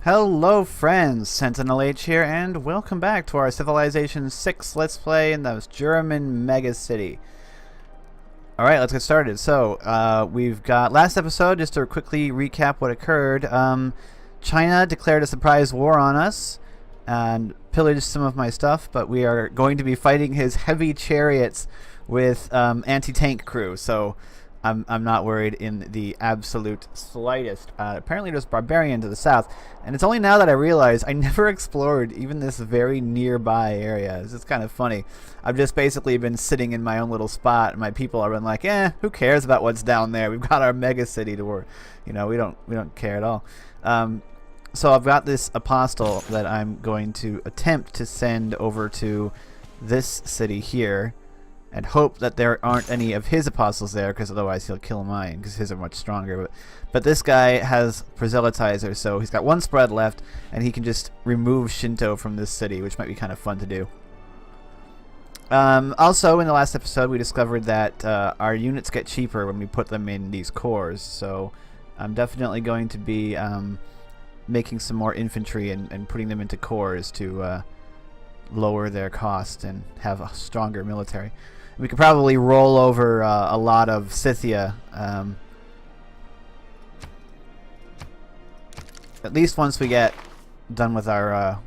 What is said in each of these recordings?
Hello friends, SentinalhMC here, and welcome back to our Civilization 6 Let's Play in the German mega city. Alright, let's get started. So, we've got last episode, just to quickly recap what occurred. China declared a surprise war on us and pillaged some of my stuff, but we are going to be fighting his heavy chariots with anti-tank crew, so I'm not worried in the absolute slightest. Apparently there's barbarian to the south, and it's only now that I realize I never explored even this very nearby area. It's just kind of funny. I've just basically been sitting in my own little spot, and my people have been like, who cares about what's down there? We've got our mega city to work. You know, we don't care at all. So I've got this apostle that I'm going to attempt to send over to this city here, and hope that there aren't any of his apostles there, because otherwise he'll kill mine, because his are much stronger. But this guy has proselytizer, so he's got one spread left, and he can just remove Shinto from this city, which might be kind of fun to do. Also, in the last episode, we discovered that our units get cheaper when we put them in these cores, so I'm definitely going to be making some more infantry and putting them into cores to lower their cost and have a stronger military. We could probably roll over a lot of Scythia, at least once we get done with our...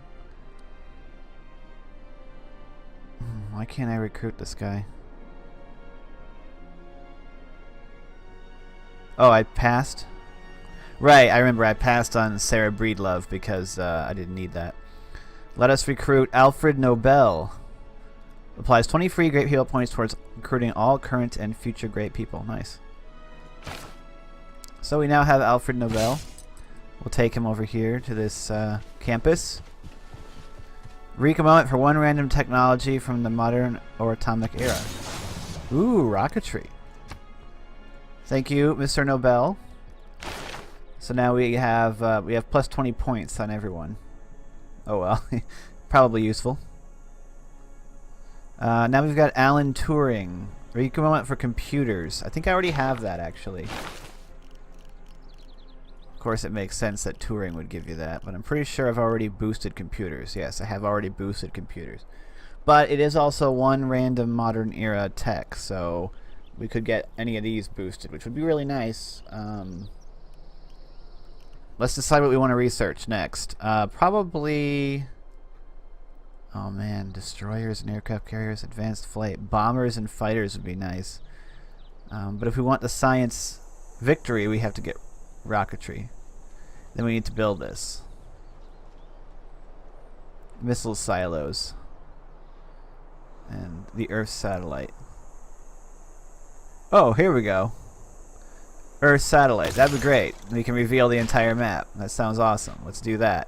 why can't I recruit this guy? Oh, I passed? Right, I remember I passed on Sarah Breedlove because I didn't need that. Let us recruit Alfred Nobel. Applies 20 free great hero points towards recruiting all current and future great people. Nice. So we now have Alfred Nobel. We'll take him over here to this campus. Reek a moment for one random technology from the modern or atomic era. Ooh, rocketry. Thank you, Mr. Nobel. So now we have plus 20 points on everyone. Oh well, probably useful. Now we've got Alan Turing. Recommend for computers. I think I already have that, actually. Of course, it makes sense that Turing would give you that, but I'm pretty sure I've already boosted computers. Yes, I have already boosted computers. But it is also one random modern era tech, so we could get any of these boosted, which would be really nice. Let's decide what we want to research next. Probably... oh man, destroyers and aircraft carriers, advanced flight, bombers and fighters would be nice. But if we want the science victory, we have to get rocketry. Then we need to build this. Missile silos. And the Earth satellite. Oh, here we go. Earth satellite. That'd be great. We can reveal the entire map. That sounds awesome. Let's do that.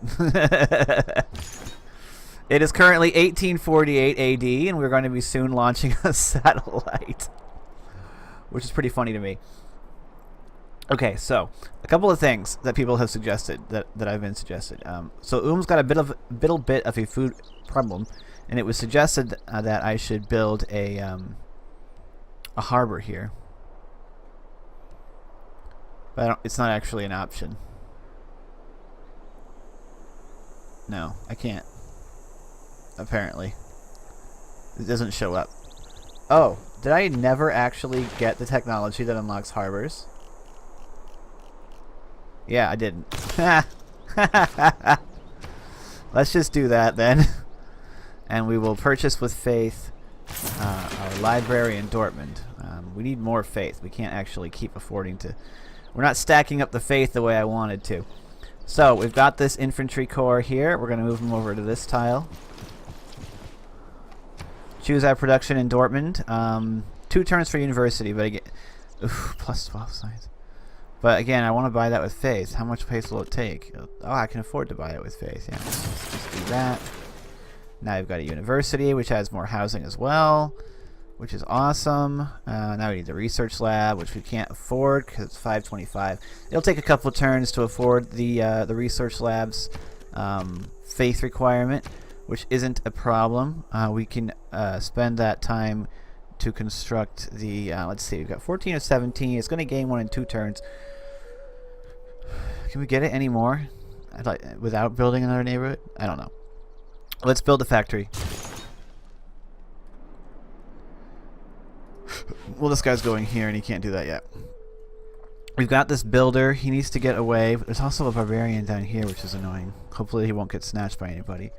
It is currently 1848 AD, and we're going to be soon launching a satellite, which is pretty funny to me. Okay, so a couple of things that people have suggested that I've been suggested. So got a bit of a food problem, and it was suggested that I should build a harbor here, but it's not actually an option. No, I can't. Apparently. It doesn't show up. Oh, did I never actually get the technology that unlocks harbors? Yeah, I didn't. Let's just do that then. And we will purchase with faith our library in Dortmund. We need more faith. We can't actually keep affording to... we're not stacking up the faith the way I wanted to. So, we've got this infantry corps here. We're going to move them over to this tile. Choose our production in Dortmund. 2 turns for university, but again, plus 12 science. But again, I want to buy that with faith. How much faith will it take? Oh, I can afford to buy it with faith. Yeah, let's do that. Now we've got a university, which has more housing as well, which is awesome. Now we need the research lab, which we can't afford because it's 525. It'll take a couple of turns to afford the research lab's faith requirement, which isn't a problem. We can spend that time to construct the, let's see, we've got 14 or 17. It's going to gain 1 in 2 turns. Can we get it anymore? Without building another neighborhood? I don't know. Let's build a factory. Well, this guy's going here and he can't do that yet. We've got this builder. He needs to get away. There's also a barbarian down here, which is annoying. Hopefully he won't get snatched by anybody.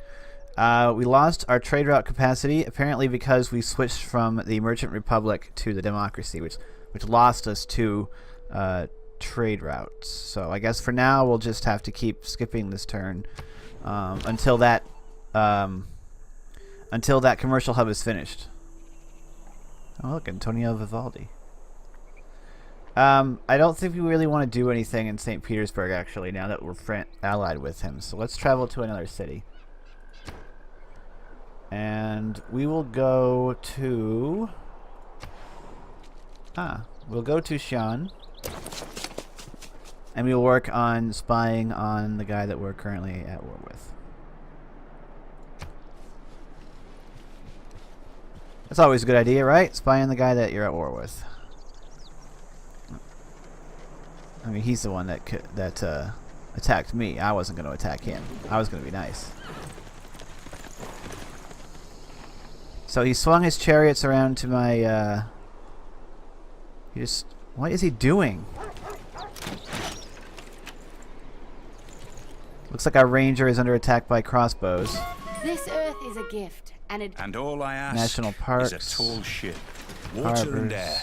We lost our trade route capacity, apparently because we switched from the Merchant Republic to the Democracy, which lost us 2 trade routes. So I guess for now we'll just have to keep skipping this turn until that commercial hub is finished. Oh look, Antonio Vivaldi. I don't think we really want to do anything in St. Petersburg, actually, now that we're allied with him. So let's travel to another city. And we will go to... we'll go to Xi'an. And we will work on spying on the guy that we're currently at war with. That's always a good idea, right? Spy on the guy that you're at war with. I mean, he's the one that attacked me. I wasn't going to attack him. I was going to be nice. So he swung his chariots around to my... What is he doing? Looks like our ranger is under attack by crossbows. This earth is a gift, and all I ask National parks, is a tall ship, water harbors, and air,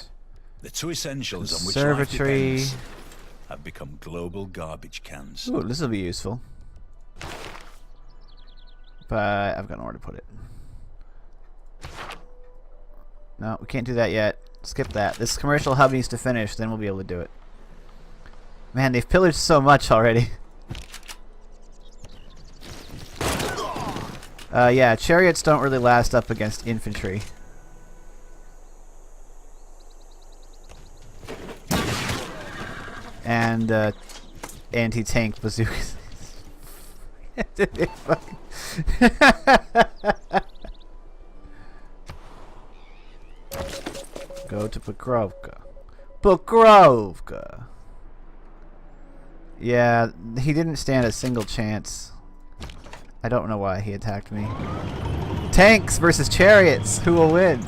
the 2 essentials on which life depends, have become global garbage cans. Ooh, this will be useful. But I've got nowhere to put it. No, we can't do that yet. Skip that. This commercial hub needs to finish, then we'll be able to do it. Man, they've pillaged so much already. Yeah, chariots don't really last up against infantry. And anti-tank bazookas. Go to Pokrovka. Pokrovka! Yeah, he didn't stand a single chance. I don't know why he attacked me. Tanks versus chariots! Who will win?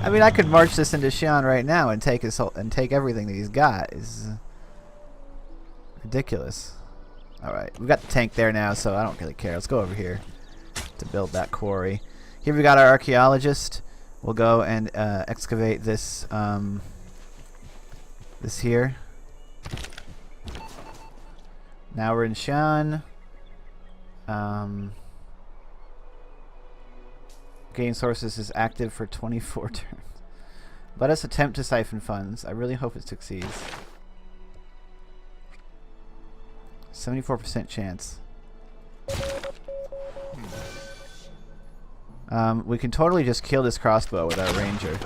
I mean, I could march this into Xi'an right now and take everything that he's got. Is ridiculous. All right, we got the tank there now, so I don't really care. Let's go over here to build that quarry. Here we got our archaeologist. We'll go and excavate this. This here. Now we're in Xi'an. Gain sources is active for 24 turns. Let us attempt to siphon funds. I really hope it succeeds. 74% chance. We can totally just kill this crossbow with our ranger.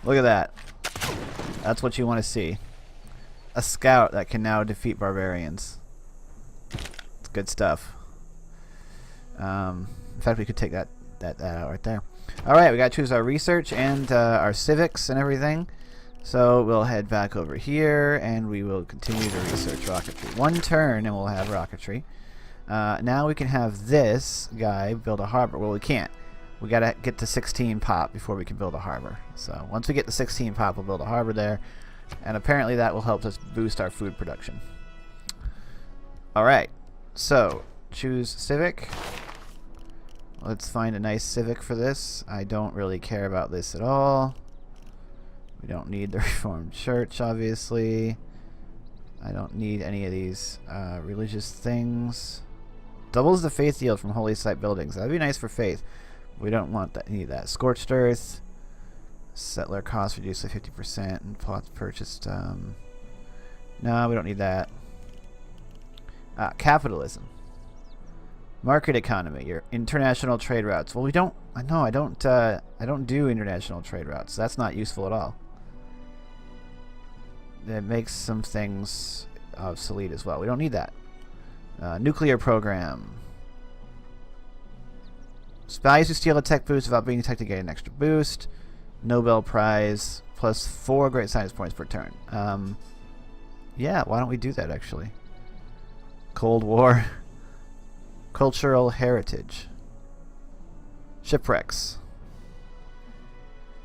Look at that. That's what you want to see. A scout that can now defeat barbarians. It's good stuff. In fact, we could take that out right there. Alright, we gotta choose our research and our civics and everything. So we'll head back over here and we will continue to research rocketry. 1 turn and we'll have rocketry. Now we can have this guy build a harbor. Well, we can't. We gotta get to 16 pop before we can build a harbor. So once we get to 16 pop, we'll build a harbor there. And apparently that will help us boost our food production. Alright, so choose civic. Let's find a nice civic for this. I don't really care about this at all. We don't need the Reformed Church, obviously. I don't need any of these religious things. Doubles the faith yield from holy site buildings. That'd be nice for faith. We don't want that. Need that. Scorched earth. Settler cost reduced by 50%. And plots purchased. No, we don't need that. Capitalism. Market economy. Your international trade routes. Well, we don't. No, I don't do international trade routes. That's not useful at all. It makes some things obsolete as well. We don't need that. Nuclear program. Spies who steal a tech boost without being detected get an extra boost. Nobel Prize plus 4 great science points per turn. Yeah, why don't we do that actually? Cold War. Cultural heritage. Shipwrecks.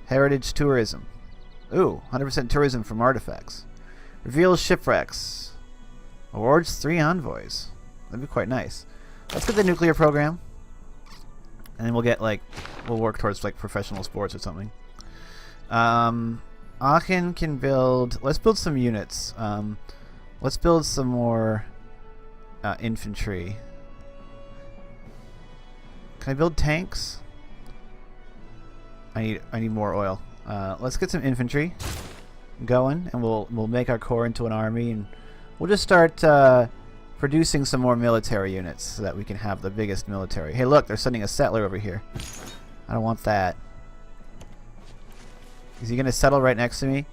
Heritage tourism. Ooh, 100% tourism from artifacts. Reveals shipwrecks. Awards 3 envoys. That'd be quite nice. Let's get the nuclear program. And then we'll get like, we'll work towards like professional sports or something. Aachen can build, let's build some units. Let's build some more infantry. Can I build tanks? I need more oil. Let's get some infantry going, and we'll make our corps into an army, and we'll just start producing some more military units so that we can have the biggest military. Hey, look, they're sending a settler over here. I don't want that. Is he gonna settle right next to me?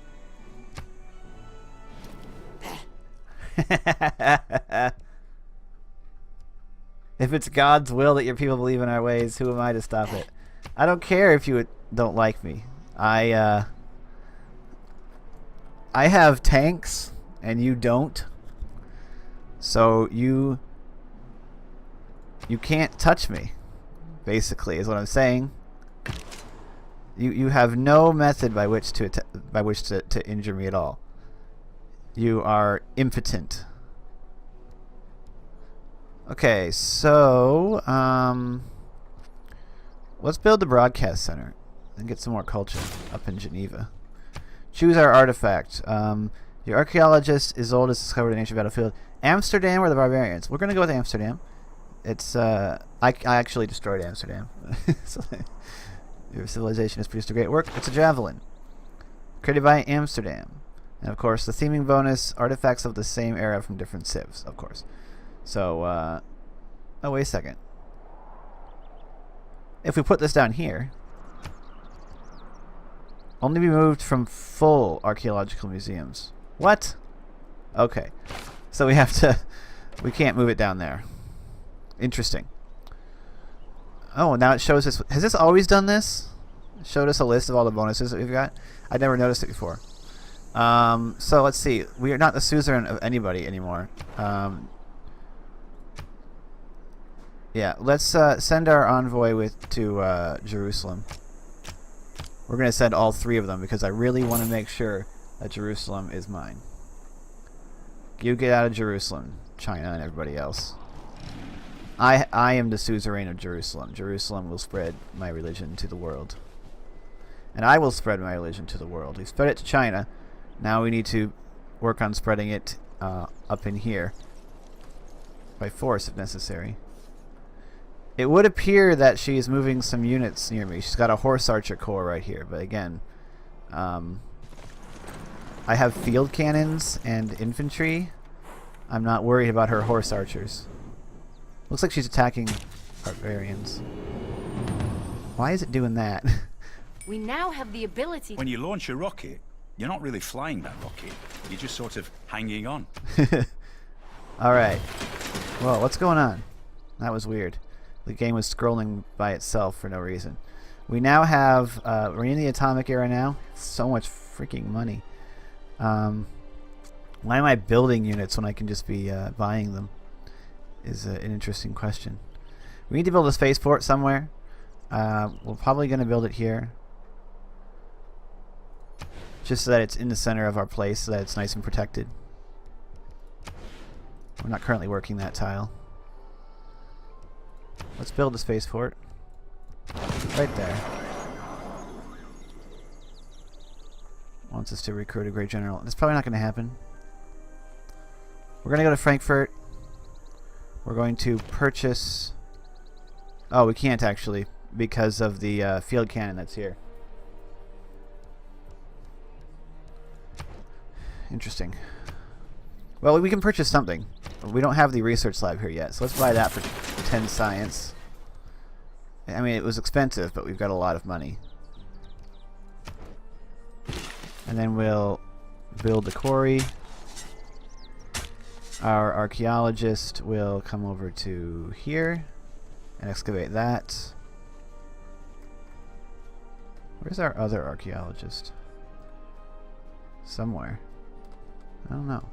If it's God's will that your people believe in our ways, who am I to stop it? I don't care if you don't like me. I have tanks and you don't. So you can't touch me, basically, is what I'm saying. You have no method by which to injure me at all. You are impotent. Okay, so let's build the broadcast center and get some more culture up in Geneva. Choose our artifact. Your archaeologist is old as discovered an ancient battlefield. Amsterdam or the barbarians? We're gonna go with Amsterdam. It's I actually destroyed Amsterdam. So, your civilization has produced a great work. It's a javelin, created by Amsterdam, and of course the theming bonus: artifacts of the same era from different civs, of course. So, oh wait a second. If we put this down here, only be moved from full archaeological museums. What? Okay. So we have to, we can't move it down there. Interesting. Oh, now it shows us, has this always done this? It showed us a list of all the bonuses that we've got. I'd never noticed it before. So let's see. We are not the suzerain of anybody anymore. Yeah, let's send our envoy to Jerusalem. We're going to send all 3 of them because I really want to make sure that Jerusalem is mine. You get out of Jerusalem, China and everybody else. I am the suzerain of Jerusalem. Jerusalem will spread my religion to the world. And I will spread my religion to the world. We spread it to China. Now we need to work on spreading it up in here. By force, if necessary. It would appear that she is moving some units near me. She's got a horse archer corps right here. But again, I have field cannons and infantry. I'm not worried about her horse archers. Looks like she's attacking barbarians. Why is it doing that? We now have the ability. When you launch a rocket, you're not really flying that rocket. You're just sort of hanging on. Alright. Whoa, what's going on? That was weird. The game was scrolling by itself for no reason. We now have, we're in the atomic era now. So much freaking money. Why am I building units when I can just be buying them? Is an interesting question. We need to build a spaceport somewhere. We're probably going to build it here. Just so that it's in the center of our place, so that it's nice and protected. We're not currently working that tile. Let's build a spaceport. Right there. Wants us to recruit a great general. That's probably not going to happen. We're going to go to Frankfurt. We're going to purchase... Oh, we can't actually, because of the field cannon that's here. Interesting. Well, we can purchase something. We don't have the research lab here yet, so let's buy that for 10 science. I mean, it was expensive, but we've got a lot of money. And then we'll build the quarry. Our archaeologist will come over to here and excavate that. Where's our other archaeologist? Somewhere. I don't know.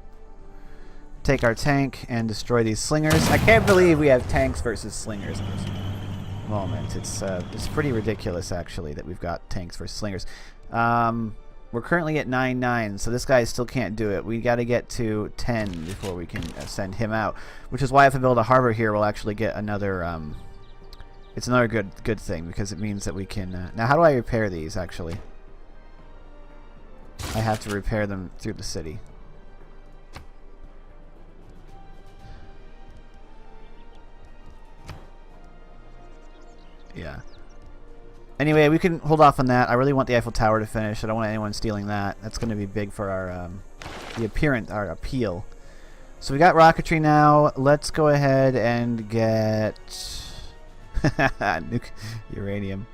Take our tank and destroy these slingers. I can't believe we have tanks versus slingers at this moment. It's pretty ridiculous, actually, that we've got tanks versus slingers. We're currently at 9-9, so this guy still can't do it. We got to get to 10 before we can send him out, which is why if I build a harbor here, we'll actually get another. It's another good thing because it means that we can. Now, how do I repair these? Actually, I have to repair them through the city. Yeah. Anyway, we can hold off on that. I really want the Eiffel Tower to finish. I don't want anyone stealing that. That's going to be big for our our appeal. So we got rocketry now. Let's go ahead and get uranium.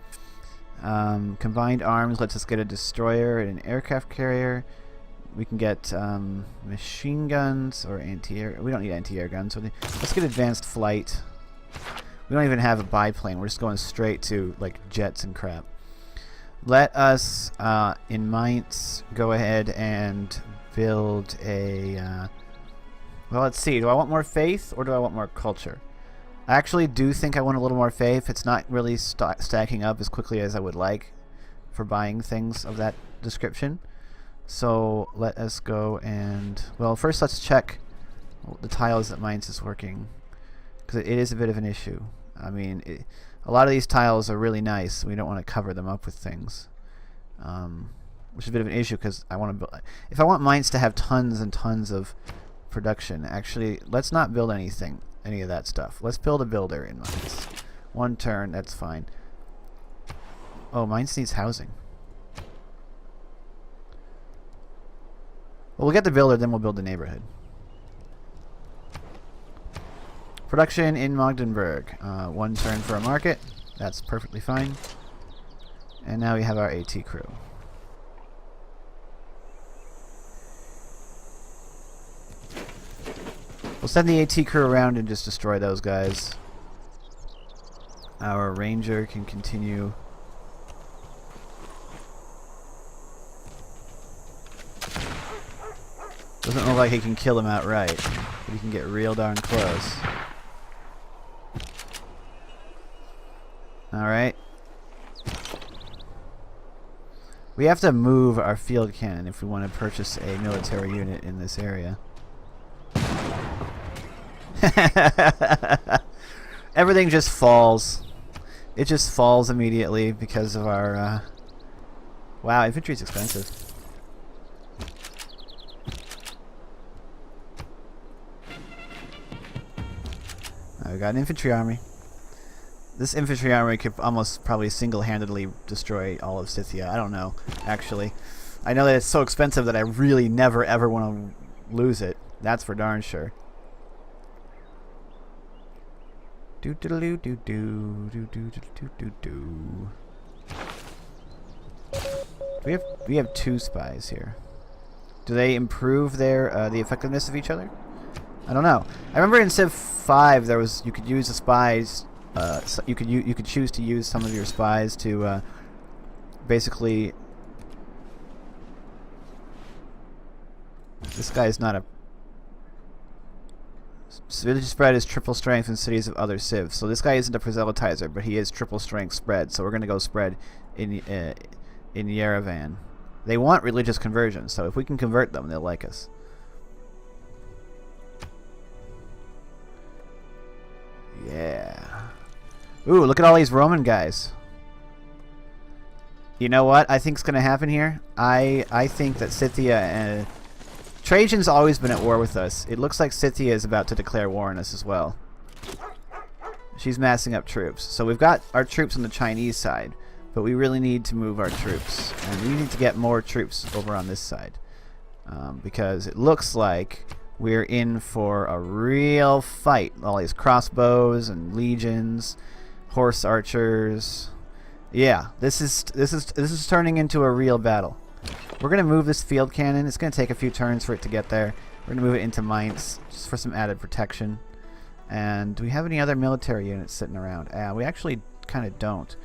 Combined arms lets us get a destroyer and an aircraft carrier. We can get machine guns or anti-air. We don't need anti-air guns. So let's get advanced flight. We don't even have a biplane. We're just going straight to like jets and crap. Let us, in Mainz, go ahead and build a. Well, let's see. Do I want more faith or do I want more culture? I actually do think I want a little more faith. It's not really stacking up as quickly as I would like for buying things of that description. So let us go and. Well, first let's check the tiles that Mainz is working, because it is a bit of an issue. I mean, a lot of these tiles are really nice. We don't want to cover them up with things, which is a bit of an issue because I want to build. If I want Mainz to have tons and tons of production, actually, let's not build any of that stuff. Let's build a builder in Mainz. One turn, that's fine. Oh, Mainz needs housing. Well, we'll get the builder, then we'll build the neighborhood. Production in Magdeburg. One turn for a market. That's perfectly fine. And now we have our AT crew. We'll send the AT crew around and just destroy those guys. Our ranger can continue. Doesn't look like he can kill him outright, but he can get real darn close. Alright. We have to move our field cannon if we want to purchase a military unit in this area. Everything just falls. It just falls immediately because of our... Wow, infantry is expensive. We got an infantry army. This infantry army could almost probably single-handedly destroy all of Scythia. I don't know, actually. I know that it's so expensive that I really never ever want to lose it. That's for darn sure. Do do do do do do do do do do. We have two spies here. Do they improve their the effectiveness of each other? I don't know. I remember in Civ 5 there was you could use the spies. So you could choose to use some of your spies to basically. This guy is not a. Village spread is triple strength in cities of other civs. So this guy isn't a proselytizer, but he is triple strength spread. So we're gonna go spread in Yerevan. They want religious conversion, so if we can convert them, they'll like us. Yeah. Ooh, look at all these Roman guys. You know what I think's gonna happen here? I think that Scythia Trajan's always been at war with us. It looks like Scythia is about to declare war on us as well. She's massing up troops. So we've got our troops on the Chinese side, but we really need to move our troops. And we need to get more troops over on this side. Because it looks like we're in for a real fight. All these crossbows and legions, horse archers. Yeah, this is turning into a real battle. We're going to move this field cannon. It's going to take a few turns for it to get there. We're going to move it into Mainz just for some added protection. And do we have any other military units sitting around? We actually kind of don't.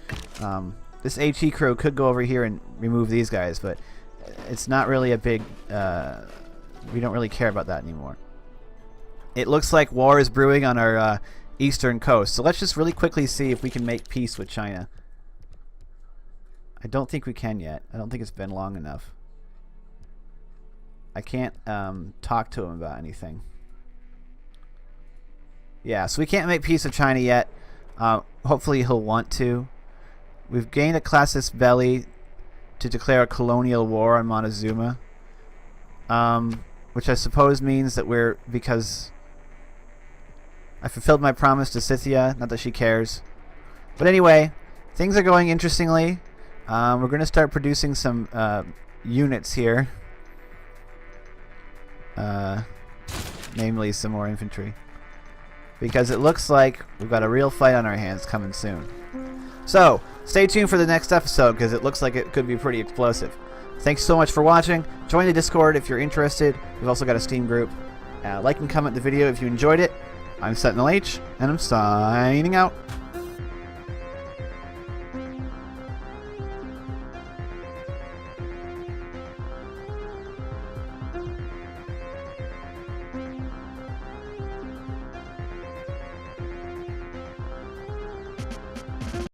this HE crew could go over here and remove these guys, but it's not really a big... we don't really care about that anymore. It looks like war is brewing on our eastern coast. So let's just really quickly see if we can make peace with China. I don't think we can yet. I don't think it's been long enough. I can't talk to him about anything. Yeah, so we can't make peace with China yet. Hopefully he'll want to. We've gained a classis belli to declare a colonial war on Montezuma. Which I suppose means that because I fulfilled my promise to Scythia, not that she cares. But anyway, things are going interestingly. We're going to start producing some units here. Namely some more infantry. Because it looks like we've got a real fight on our hands coming soon. So, stay tuned for the next episode because it looks like it could be pretty explosive. Thanks so much for watching. Join the Discord if you're interested. We've also got a Steam group. Like and comment the video if you enjoyed it. I'm SentinalH, and I'm signing out.